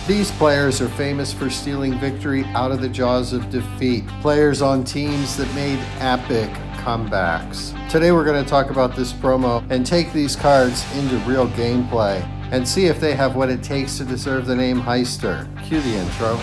These players are famous for stealing victory out of the jaws of defeat. Players on teams that made epic comebacks. Today we're going to talk about this promo and take these cards into real gameplay and see if they have what it takes to deserve the name Heister. Cue the intro.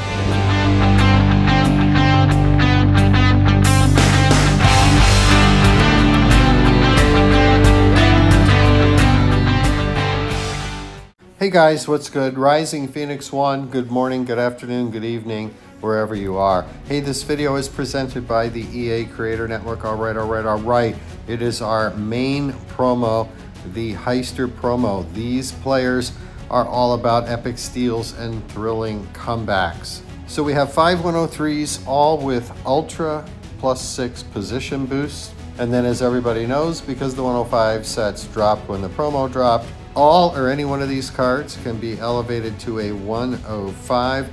Hey guys, what's good? Rising Phoenix 1, good morning, good afternoon, good evening, wherever you are. Hey, this video is presented by the EA Creator Network. All right. It is our main promo, the Heister promo. These players are all about epic steals and thrilling comebacks. So we have 5 103s, all with Ultra +6 position boost. And then as everybody knows, because the 105 sets dropped when the promo dropped, all or any one of these cards can be elevated to a 105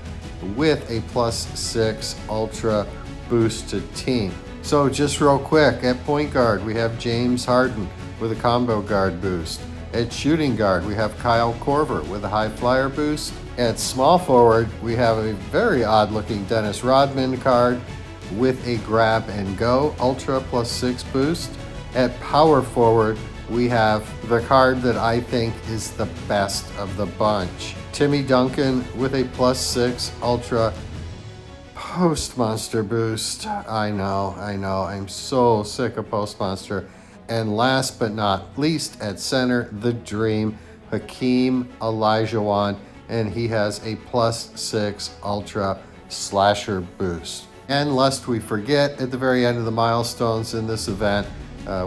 with a +6 Ultra boosted team. So just real quick, at point guard, we have James Harden with a combo guard boost. At shooting guard, we have Kyle Korver with a high flyer boost. At small forward, we have a very odd looking Dennis Rodman card with a grab and go Ultra +6 boost. At power forward, we have the card that I think is the best of the bunch. Timmy Duncan with a +6 Ultra Post Monster boost. I know, I'm so sick of Post Monster. And last but not least, at center, the Dream, Hakeem Olajuwon, and he has a +6 Ultra Slasher boost. And lest we forget, at the very end of the milestones in this event,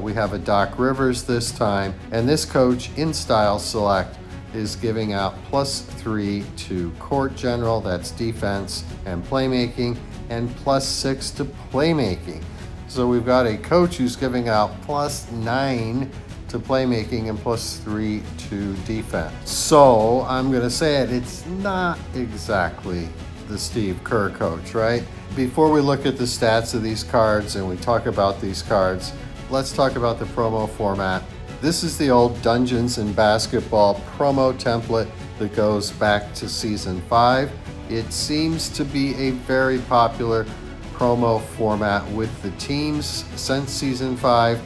we have a Doc Rivers this time, and this coach in Style Select is giving out +3 to Court General, that's defense and playmaking, and +6 to playmaking. So we've got a coach who's giving out +9 to playmaking and +3 to defense. So I'm gonna say it's not exactly the Steve Kerr coach, right? Before we look at the stats of these cards and we talk about these cards, let's talk about the promo format. This is the old Dungeons and Basketball promo template that goes back to Season 5. It seems to be a very popular promo format with the teams since Season 5,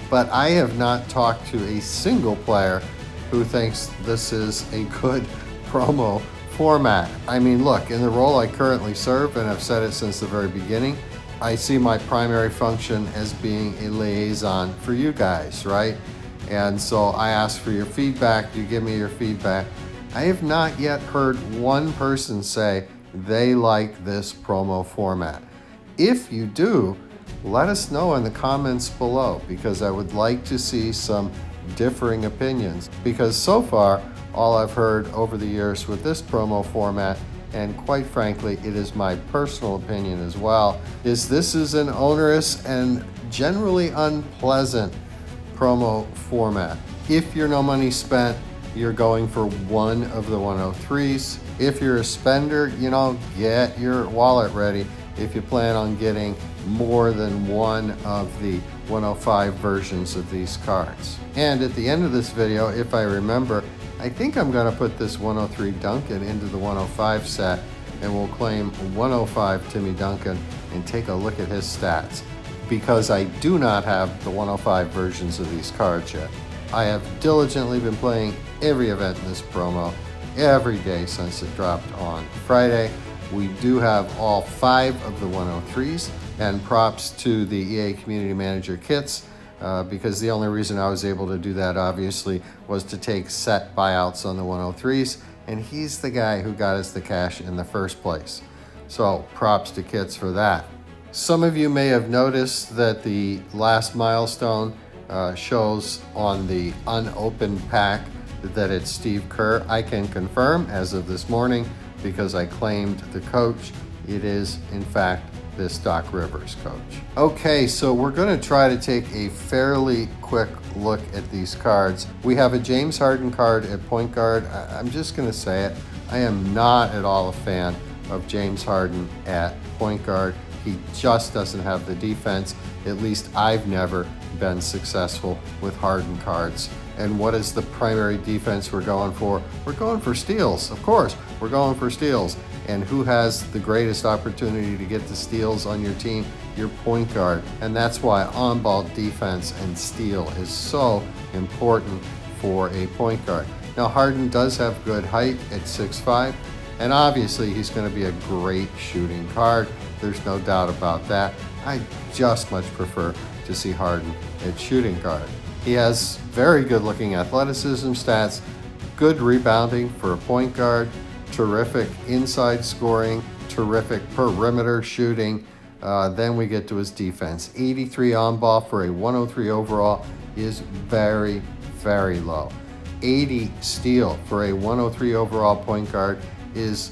but I have not talked to a single player who thinks this is a good promo format. I mean, look, in the role I currently serve, and I've said it since the very beginning, I see my primary function as being a liaison for you guys, right? And so I ask for your feedback, you give me your feedback. I have not yet heard one person say they like this promo format. If you do, let us know in the comments below, because I would like to see some differing opinions. Because so far, all I've heard over the years with this promo format, and quite frankly, it is my personal opinion as well, is this is an onerous and generally unpleasant promo format. If you're no money spent, you're going for one of the 103s. If you're a spender, get your wallet ready if you plan on getting more than one of the 105 versions of these cards. And at the end of this video, if I remember, I think I'm going to put this 103 Duncan into the 105 set, and we'll claim 105 Timmy Duncan and take a look at his stats, because I do not have the 105 versions of these cards yet. I have diligently been playing every event in this promo every day since it dropped on Friday. We do have all 5 of the 103s, and props to the EA Community Manager kits, because the only reason I was able to do that, obviously, was to take set buyouts on the 103s, and he's the guy who got us the cash in the first place. So props to kits for that. Some of you may have noticed that the last milestone shows on the unopened pack that it's Steve Kerr. I can confirm as of this morning, because I claimed the coach, it is in fact this Doc Rivers coach. Okay, so we're going to try to take a fairly quick look at these cards. We have a James Harden card at point guard. I'm just going to say it. I am not at all a fan of James Harden at point guard. He just doesn't have the defense. At least I've never been successful with Harden cards And what is the primary defense we're going for? We're going for steals, of course. We're going for steals. And who has the greatest opportunity to get the steals on your team? Your point guard. And that's why on-ball defense and steal is so important for a point guard. Now, Harden does have good height at 6'5", and obviously he's going to be a great shooting guard. There's no doubt about that. I just much prefer to see Harden at shooting guard. He has very good-looking athleticism stats, good rebounding for a point guard, terrific inside scoring, terrific perimeter shooting. Then we get to his defense. 83 on ball for a 103 overall is very, very low. 80 steal for a 103 overall point guard is,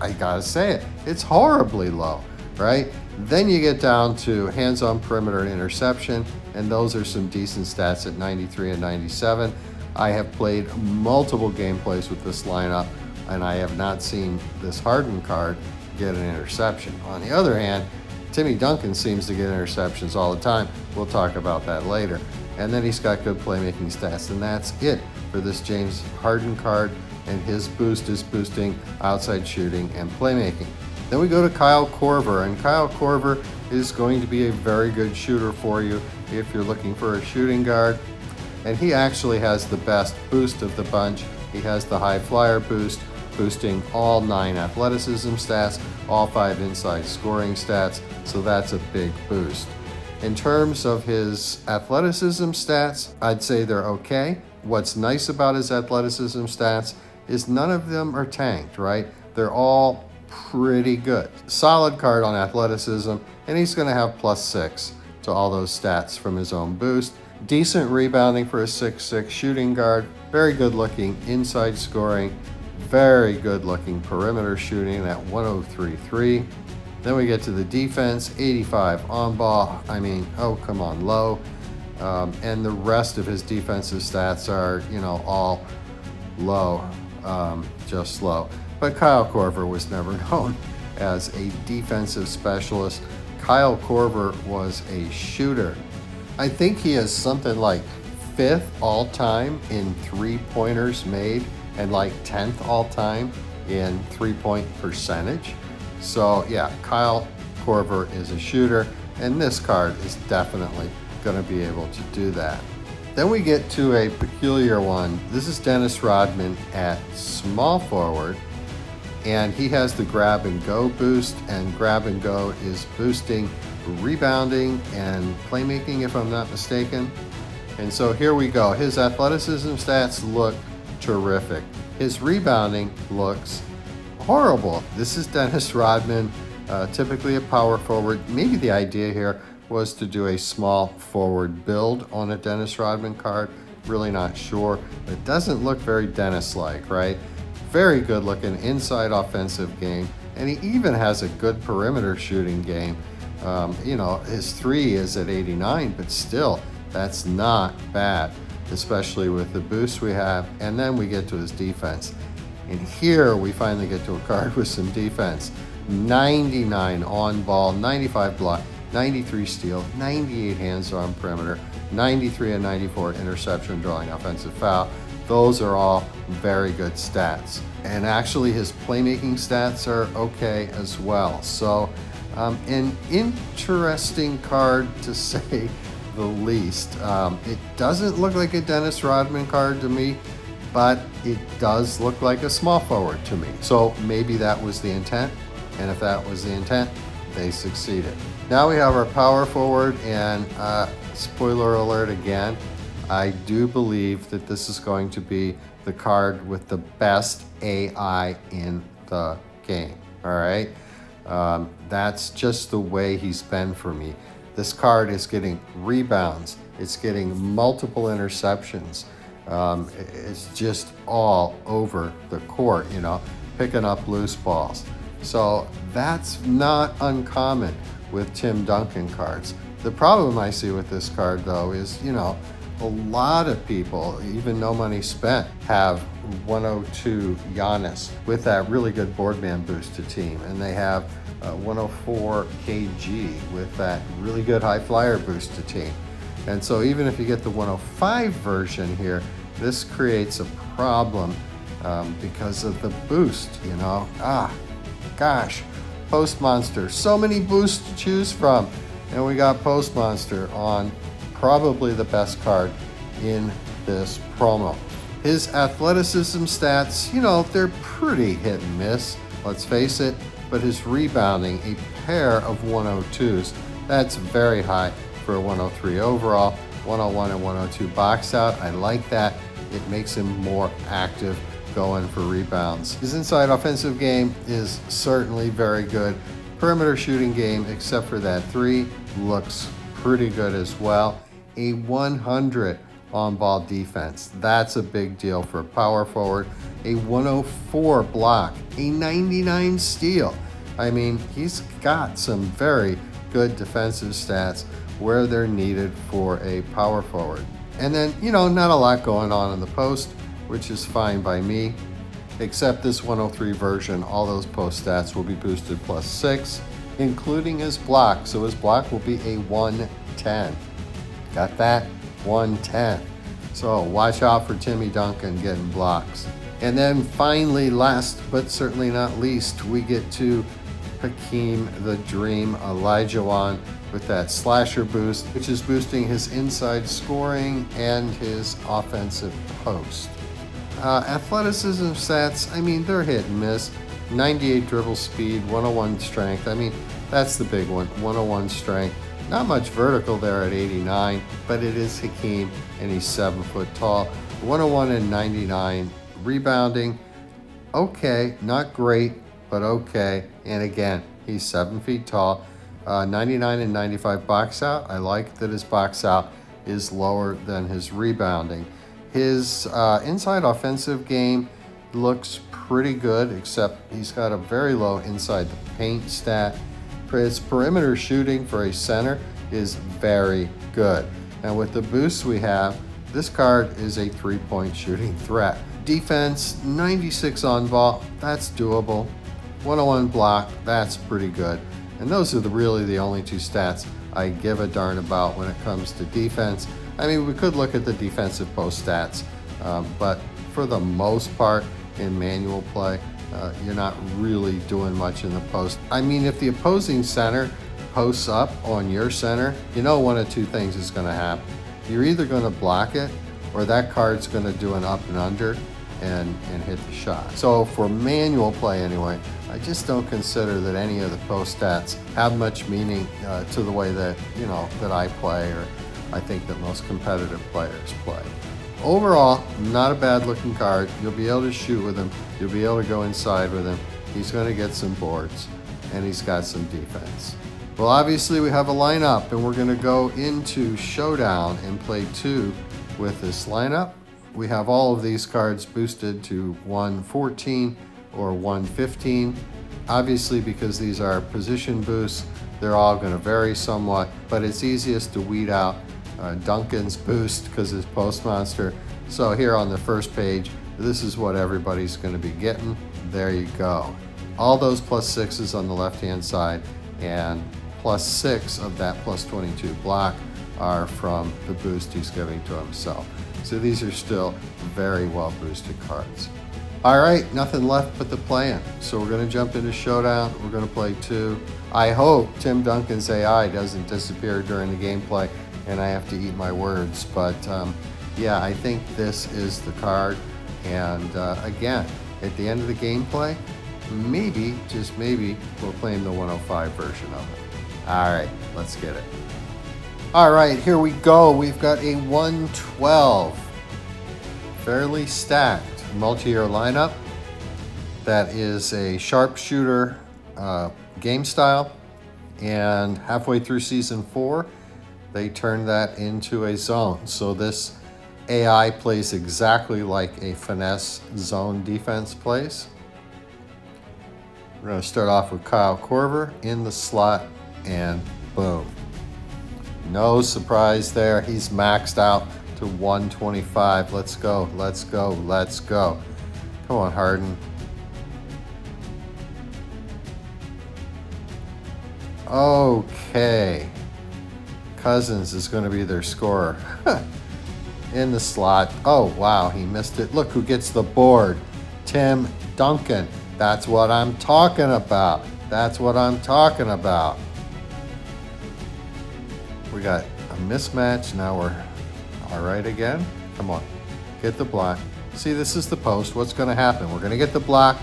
I gotta say it, it's horribly low, right? Then you get down to hands on perimeter and interception, and those are some decent stats at 93 and 97. I have played multiple gameplays with this lineup, and I have not seen this Harden card get an interception. On the other hand, Timmy Duncan seems to get interceptions all the time. We'll talk about that later. And then he's got good playmaking stats, and that's it for this James Harden card, and his boost is boosting outside shooting and playmaking. Then we go to Kyle Korver, and Kyle Korver is going to be a very good shooter for you if you're looking for a shooting guard. And he actually has the best boost of the bunch. He has the high flyer boost, boosting all 9 athleticism stats, all 5 inside scoring stats, so that's a big boost. In terms of his athleticism stats, I'd say they're okay. What's nice about his athleticism stats is none of them are tanked, right? They're all pretty good. Solid card on athleticism, and he's going to have +6 to all those stats from his own boost. Decent rebounding for a 6'6" shooting guard. Very good looking inside scoring. Very good looking perimeter shooting at 103.3. Then we get to the defense, 85 on ball. I mean, oh, come on, low. And the rest of his defensive stats are, all low, just low. But Kyle Korver was never known as a defensive specialist. Kyle Korver was a shooter. I think he is something like 5th all-time in three-pointers made and like 10th all-time in three-point percentage. So yeah, Kyle Korver is a shooter, and this card is definitely going to be able to do that. Then we get to a peculiar one. This is Dennis Rodman at small forward, and he has the grab and go boost, and grab and go is boosting rebounding and playmaking, if I'm not mistaken. And so here we go. His athleticism stats look terrific. His rebounding looks horrible. This is Dennis Rodman, typically a power forward. Maybe the idea here was to do a small forward build on a Dennis Rodman card. Really not sure. It doesn't look very Dennis-like, right? Very good looking inside offensive game, and he even has a good perimeter shooting game. His 3 is at 89, but still, that's not bad, especially with the boost we have. And then we get to his defense. And here we finally get to a card with some defense. 99 on ball, 95 block, 93 steal, 98 hands on perimeter, 93 and 94 interception, drawing offensive foul. Those are all very good stats. And actually his playmaking stats are okay as well. So an interesting card to say the least. It doesn't look like a Dennis Rodman card to me, but it does look like a small forward to me. So maybe that was the intent, and if that was the intent, they succeeded. Now we have our power forward, and spoiler alert again, I do believe that this is going to be the card with the best AI in the game, all right? That's just the way he's been for me. This card is getting rebounds, it's getting multiple interceptions. It's just all over the court, picking up loose balls. So that's not uncommon with Tim Duncan cards. The problem I see with this card, though, is, a lot of people, even no money spent, have 102 Giannis with that really good boardman boost to team. And they have 104 KG with that really good high flyer boost to team. And so even if you get the 105 version here, this creates a problem because of the boost, you know. Gosh, Post Monster. So many boosts to choose from. And we got Post Monster on probably the best card in this promo. His athleticism stats, you know, they're pretty hit and miss, let's face it, but his rebounding, a pair of 102s, that's very high for a 103 overall, 101 and 102 box out. I like that. It makes him more active going for rebounds. His inside offensive game is certainly very good. Perimeter shooting game, except for that three, looks pretty good as well. A 100 on-ball defense. That's a big deal for a power forward. A 104 block, a 99 steal. I mean, he's got some very good defensive stats where they're needed for a power forward. And then, you know, not a lot going on in the post, which is fine by me, except this 103 version, all those post stats will be boosted +6, including his block. So his block will be a 110. Got that? 110. So watch out for Timmy Duncan getting blocks. And then finally, last but certainly not least, we get to Hakeem the Dream Olajuwon with that slasher boost, which is boosting his inside scoring and his offensive post. Athleticism stats, I mean, they're hit and miss. 98 dribble speed, 101 strength. I mean, that's the big one, 101 strength. Not much vertical there at 89, but it is Hakeem, and he's 7 foot tall. 101 and 99 rebounding. Okay, not great, but okay. And again, he's 7 feet tall. 99 and 95 box out. I like that his box out is lower than his rebounding. His inside offensive game looks pretty good, except he's got a very low inside the paint stat. His perimeter shooting for a center is very good. And with the boosts we have, this card is a 3-point shooting threat. Defense, 96 on ball, that's doable. 101 block, that's pretty good. And those are really the only two stats I give a darn about when it comes to defense. I mean, we could look at the defensive post stats, but for the most part in manual play, you're not really doing much in the post. I mean, if the opposing center posts up on your center, you know one of two things is going to happen. You're either going to block it, or that card's going to do an up and under and hit the shot. So for manual play anyway, I just don't consider that any of the post stats have much meaning to the way that, you know, that I play, or I think that most competitive players play. Overall, not a bad looking card. You'll be able to shoot with him. You'll be able to go inside with him. He's going to get some boards, and he's got some defense. Well, obviously we have a lineup, and we're going to go into Showdown and play 2 with this lineup. We have all of these cards boosted to 114 or 115. Obviously, because these are position boosts, they're all going to vary somewhat, but it's easiest to weed out Duncan's boost because it's Post Monster. So here on the first page, this is what everybody's going to be getting. There you go. All those +6s on the left-hand side, and +6 of that +22 block are from the boost he's giving to himself. So these are still very well boosted cards. All right, nothing left but the plan. So we're going to jump into Showdown. We're going to play 2. I hope Tim Duncan's AI doesn't disappear during the gameplay and I have to eat my words. But yeah, I think this is the card. And again, at the end of the gameplay, maybe, just maybe, we'll claim the 105 version of it. All right, let's get it. All right, here we go. We've got a 112, fairly stacked multi-year lineup. That is a sharpshooter game style, and halfway through season 4, they turned that into a zone. So this AI plays exactly like a finesse zone defense plays. We're going to start off with Kyle Korver in the slot, and boom. No surprise there. He's maxed out to 125. Let's go, let's go, let's go. Come on, Harden. Okay. Cousins is going to be their scorer. In the slot. Oh, wow, he missed it. Look who gets the board. Tim Duncan. That's what I'm talking about. That's what I'm talking about. We got a mismatch. Now we're all right again. Come on. Get the block. See, this is the post. What's going to happen? We're going to get the block,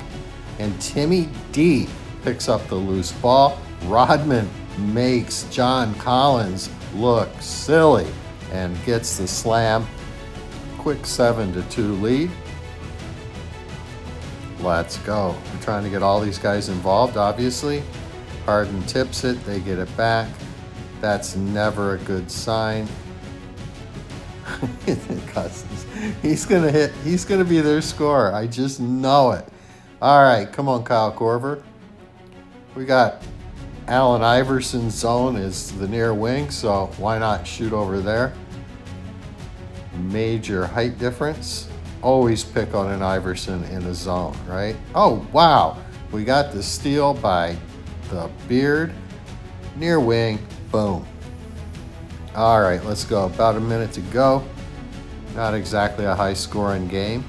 and Timmy D picks up the loose ball. Rodman makes John Collins look silly and gets the slam. Quick 7-2 lead. Let's go. We're trying to get all these guys involved, obviously. Harden tips it. They get it back. That's never a good sign. Cousins. He's going to hit. He's going to be their scorer. I just know it. All right. Come on, Kyle Korver. We got Allen Iverson's zone is the near wing, so why not shoot over there? Major height difference. Always pick on an Iverson in a zone, right? Oh, wow. We got the steal by the Beard. Near wing. Boom. All right, let's go. About a minute to go. Not exactly a high-scoring game.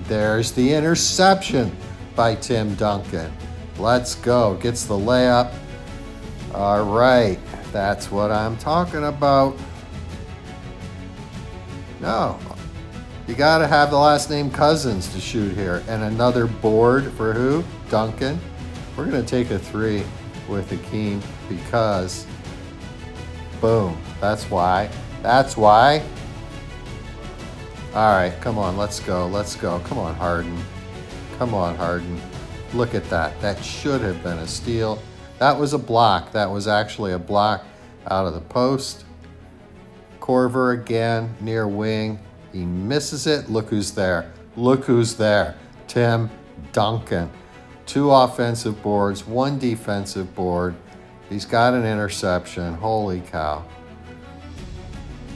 There's the interception by Tim Duncan. Let's go. Gets the layup. All right. That's what I'm talking about. No. You got to have the last name Cousins to shoot here. And another board for who? Duncan. We're going to take a 3 with Hakeem because, boom. That's why. That's why. All right, come on. Let's go. Let's go. Come on, Harden. Come on, Harden. Look at that. That should have been a steal. That was a block. That was actually a block out of the post. Korver again, near wing. He misses it. Look who's there. Look who's there. Tim Duncan. 2 offensive boards, 1 defensive board. He's got an interception. Holy cow.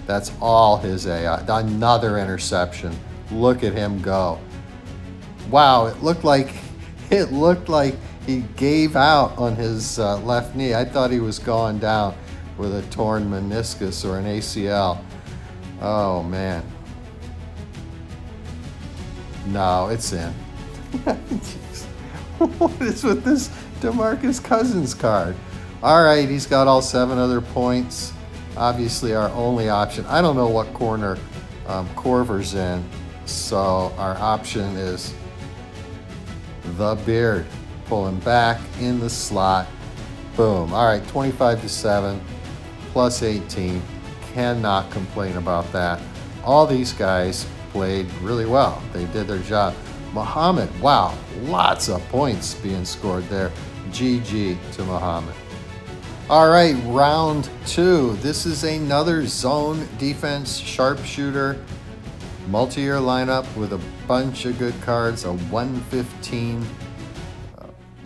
That's all his AI. Another interception. Look at him go. Wow, it looked like he gave out on his left knee. I thought he was going down with a torn meniscus or an ACL. Oh, man. No, it's in. What is with this DeMarcus Cousins card? All right, he's got all 7 other points. Obviously, our only option. I don't know what corner Korver's in, so our option is the Beard. Pull him back in the slot. Boom. All right, 25-7, plus 18. Cannot complain about that. All these guys played really well. They did their job. Muhammad, wow, lots of points being scored there. GG to Muhammad. All right, round 2. This is another zone defense sharpshooter multi-year lineup with a bunch of good cards. A 115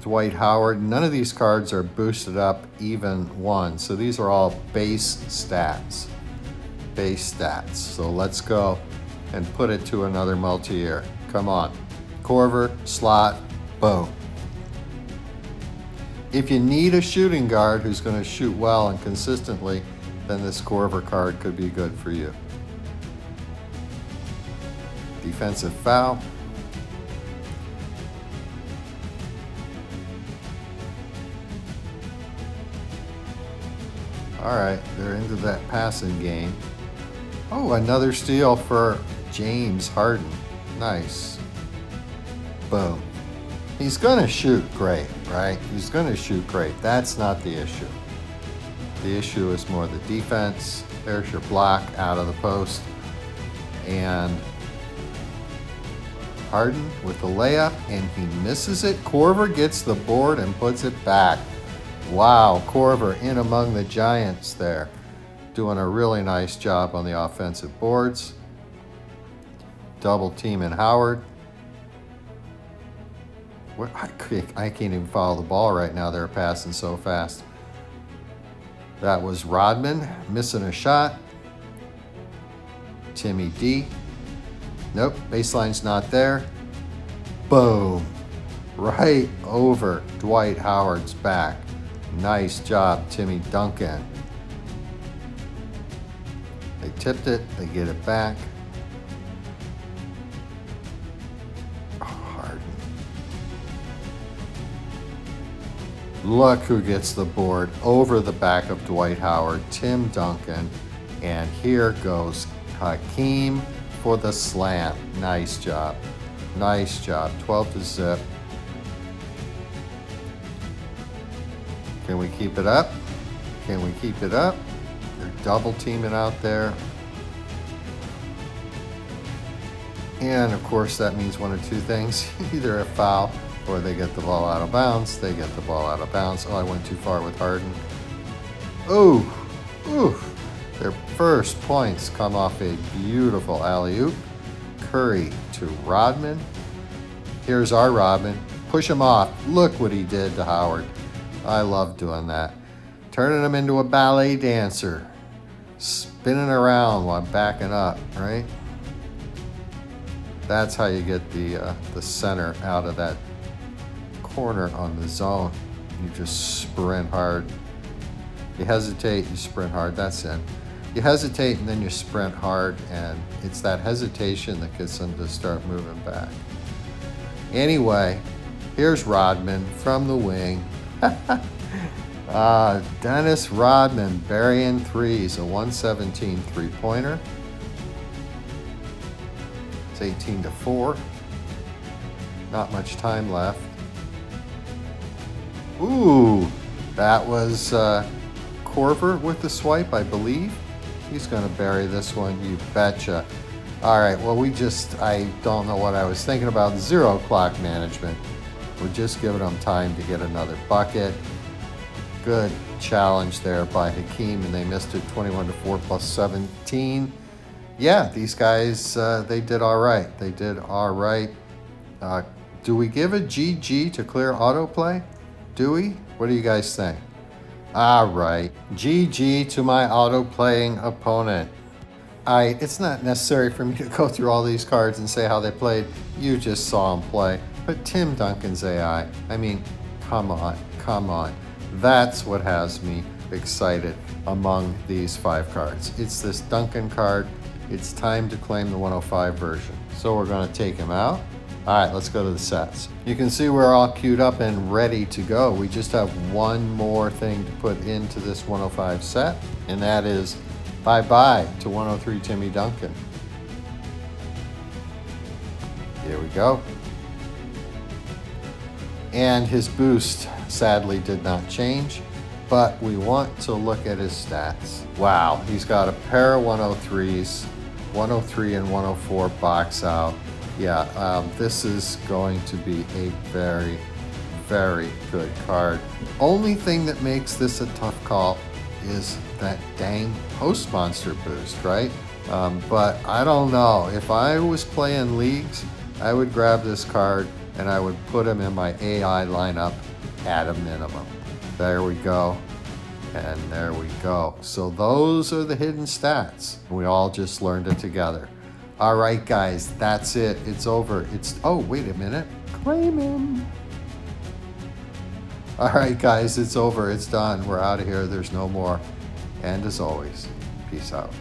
Dwight Howard. None of these cards are boosted up even 1. So these are all base stats. Base stats. So let's go and put it to another multi-year. Come on. Korver, slot, boom. If you need a shooting guard who's going to shoot well and consistently, then this Korver card could be good for you. Defensive foul. All right, they're into that passing game. Oh, another steal for James Harden. Nice. Boom. He's going to shoot great, right? He's going to shoot great. That's not the issue. The issue is more the defense. There's your block out of the post. And Harden with the layup, and he misses it. Korver gets the board and puts it back. Wow, Korver in among the giants there. Doing a really nice job on the offensive boards. Double teaming Howard. I can't even follow the ball right now. They're passing so fast. That was Rodman missing a shot. Timmy D. Nope, baseline's not there. Boom. Right over Dwight Howard's back. Nice job, Timmy Duncan. They tipped it. They get it back. Oh, Harden. Look who gets the board over the back of Dwight Howard, Tim Duncan. And here goes Hakeem for the slam. Nice job. Nice job. 12 to zip. Can we keep it up? Can we keep it up? They're double teaming out there. And of course that means one of two things. Either a foul or they get the ball out of bounds. They get the ball out of bounds. Oh, I went too far with Harden. Ooh, ooh. Their first points come off a beautiful alley-oop. Curry to Rodman. Here's our Rodman. Push him off. Look what he did to Howard. I love doing that. Turning him into a ballet dancer. Spinning around while backing up, right? That's how you get the center out of that corner on the zone. You just sprint hard. You hesitate, you sprint hard. That's in. You hesitate and then you sprint hard, and it's that hesitation that gets them to start moving back. Anyway, here's Rodman from the wing. Dennis Rodman burying threes, a 117 three-pointer. It's 18 to 4. Not much time left. Ooh, that was Corver with the swipe, I believe. He's going to bury this one, you betcha. All right, well, I don't know what I was thinking about. 0 clock management. We're just giving them time to get another bucket. Good challenge there by Hakeem, and they missed it 21 to 4 plus 17. Yeah, these guys, they did all right. They did all right. Do we give a GG to clear autoplay? Do we? What do you guys think? All right, GG to my auto-playing opponent. It's not necessary for me to go through all these cards and say how they played. You just saw them play. But Tim Duncan's AI, I mean, come on, come on. That's what has me excited among these 5 cards. It's this Duncan card. It's time to claim the 105 version. So we're going to take him out. All right, let's go to the sets. You can see we're all queued up and ready to go. We just have one more thing to put into this 105 set, and that is bye-bye to 103 Timmy Duncan. Here we go. And his boost sadly did not change, but we want to look at his stats. Wow, he's got a pair of 103s, 103 and 104 box out. Yeah, this is going to be a very, very good card. Only thing that makes this a tough call is that dang post monster boost, right? But I don't know. If I was playing leagues, I would grab this card and I would put him in my AI lineup at a minimum. There we go. And there we go. So those are the hidden stats. We all just learned it together. All right, guys, that's it. It's over. Oh, wait a minute. Claim him. All right, guys, it's over. It's done. We're out of here. There's no more. And as always, peace out.